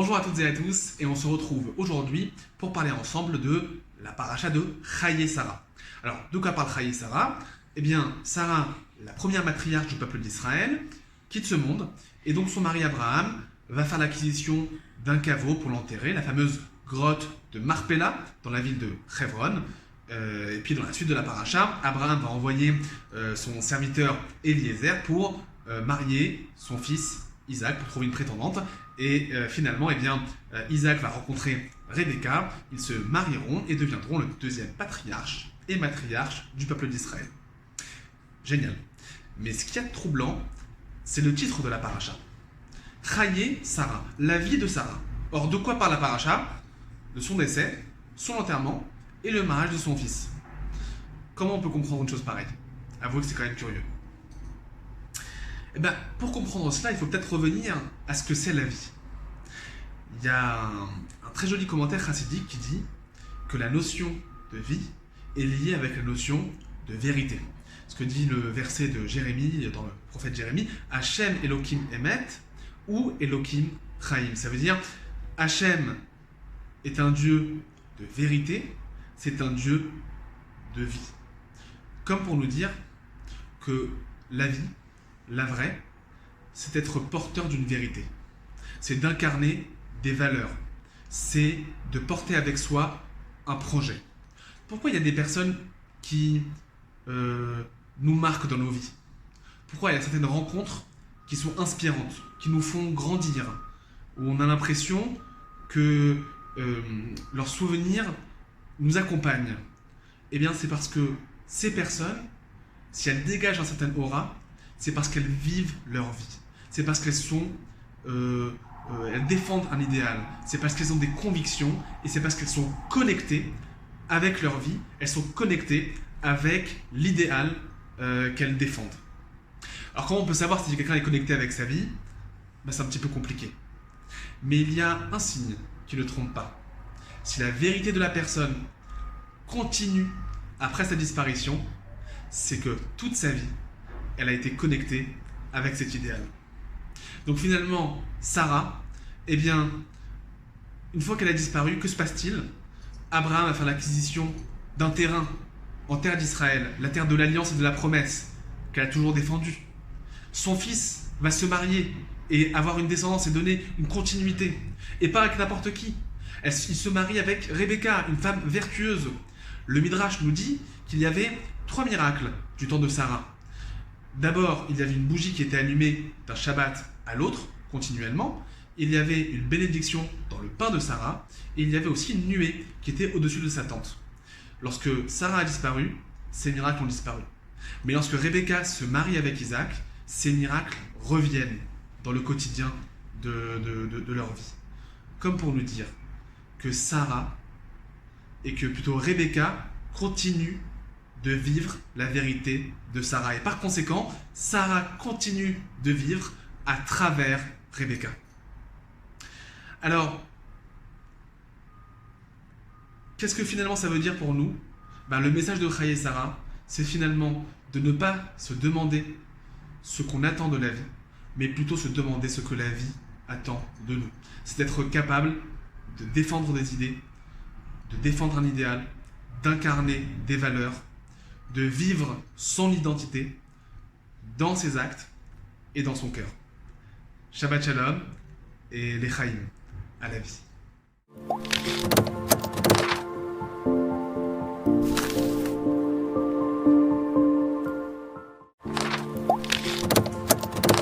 Bonjour à toutes et à tous, et on se retrouve aujourd'hui pour parler ensemble de la paracha de Chayei Sarah. Alors, de quoi parle Chayei Sarah? Eh bien, Sarah, la première matriarche du peuple d'Israël, quitte ce monde, et donc son mari Abraham va faire l'acquisition d'un caveau pour l'enterrer, la fameuse grotte de Marpella, dans la ville de Hebron. Et puis dans la suite de la paracha, Abraham va envoyer son serviteur Eliezer pour marier son fils Isaac, pour trouver une prétendante. Et finalement, Isaac va rencontrer Rebecca, ils se marieront et deviendront le deuxième patriarche et matriarche du peuple d'Israël. Génial. Mais ce qu'il y a de troublant, c'est le titre de la paracha. Chayei Sarah, la vie de Sarah. Or, de quoi parle la paracha? De son décès, son enterrement et le mariage de son fils. Comment on peut comprendre une chose pareille? Avouez que c'est quand même curieux. Pour comprendre cela, il faut peut-être revenir à ce que c'est la vie. Il y a un très joli commentaire chassidique qui dit que la notion de vie est liée avec la notion de vérité. Ce que dit le verset de Jérémie, dans le prophète Jérémie, Hachem Elohim Emet ou Elohim Chaim. Ça veut dire Hachem est un Dieu de vérité, c'est un Dieu de vie. Comme pour nous dire que la vie, la vraie, c'est être porteur d'une vérité. C'est d'incarner des valeurs. C'est de porter avec soi un projet. Pourquoi il y a des personnes qui nous marquent dans nos vies? Pourquoi il y a certaines rencontres qui sont inspirantes, qui nous font grandir, où on a l'impression que leurs souvenirs nous accompagnent? Eh bien, c'est parce que ces personnes, si elles dégagent un certain aura, c'est parce qu'elles vivent leur vie. C'est parce qu'elles elles défendent un idéal. C'est parce qu'elles ont des convictions et c'est parce qu'elles sont connectées avec leur vie. Elles sont connectées avec l'idéal qu'elles défendent. Alors comment on peut savoir si quelqu'un est connecté avec sa vie? C'est un petit peu compliqué. Mais il y a un signe qui ne trompe pas. Si la vérité de la personne continue après sa disparition, c'est que toute sa vie, elle a été connectée avec cet idéal. Donc finalement, Sarah, une fois qu'elle a disparu, que se passe-t-il? Abraham va faire l'acquisition d'un terrain en terre d'Israël, la terre de l'alliance et de la promesse, qu'elle a toujours défendue. Son fils va se marier et avoir une descendance et donner une continuité. Et pas avec n'importe qui. Il se marie avec Rebecca, une femme vertueuse. Le Midrash nous dit qu'il y avait 3 miracles du temps de Sarah. D'abord, il y avait une bougie qui était allumée d'un Shabbat à l'autre, continuellement. Il y avait une bénédiction dans le pain de Sarah. Et il y avait aussi une nuée qui était au-dessus de sa tente. Lorsque Sarah a disparu, ces miracles ont disparu. Mais lorsque Rebecca se marie avec Isaac, ces miracles reviennent dans le quotidien de leur vie. Comme pour nous dire que Sarah, et que plutôt Rebecca, continue de vivre la vérité de Sarah. Et par conséquent, Sarah continue de vivre à travers Rebecca. Alors, qu'est-ce que finalement ça veut dire pour nous? Le message de Chayei Sarah, c'est finalement de ne pas se demander ce qu'on attend de la vie, mais plutôt se demander ce que la vie attend de nous. C'est d'être capable de défendre des idées, de défendre un idéal, d'incarner des valeurs, de vivre son identité dans ses actes et dans son cœur. Shabbat Shalom et les Chaim à la vie.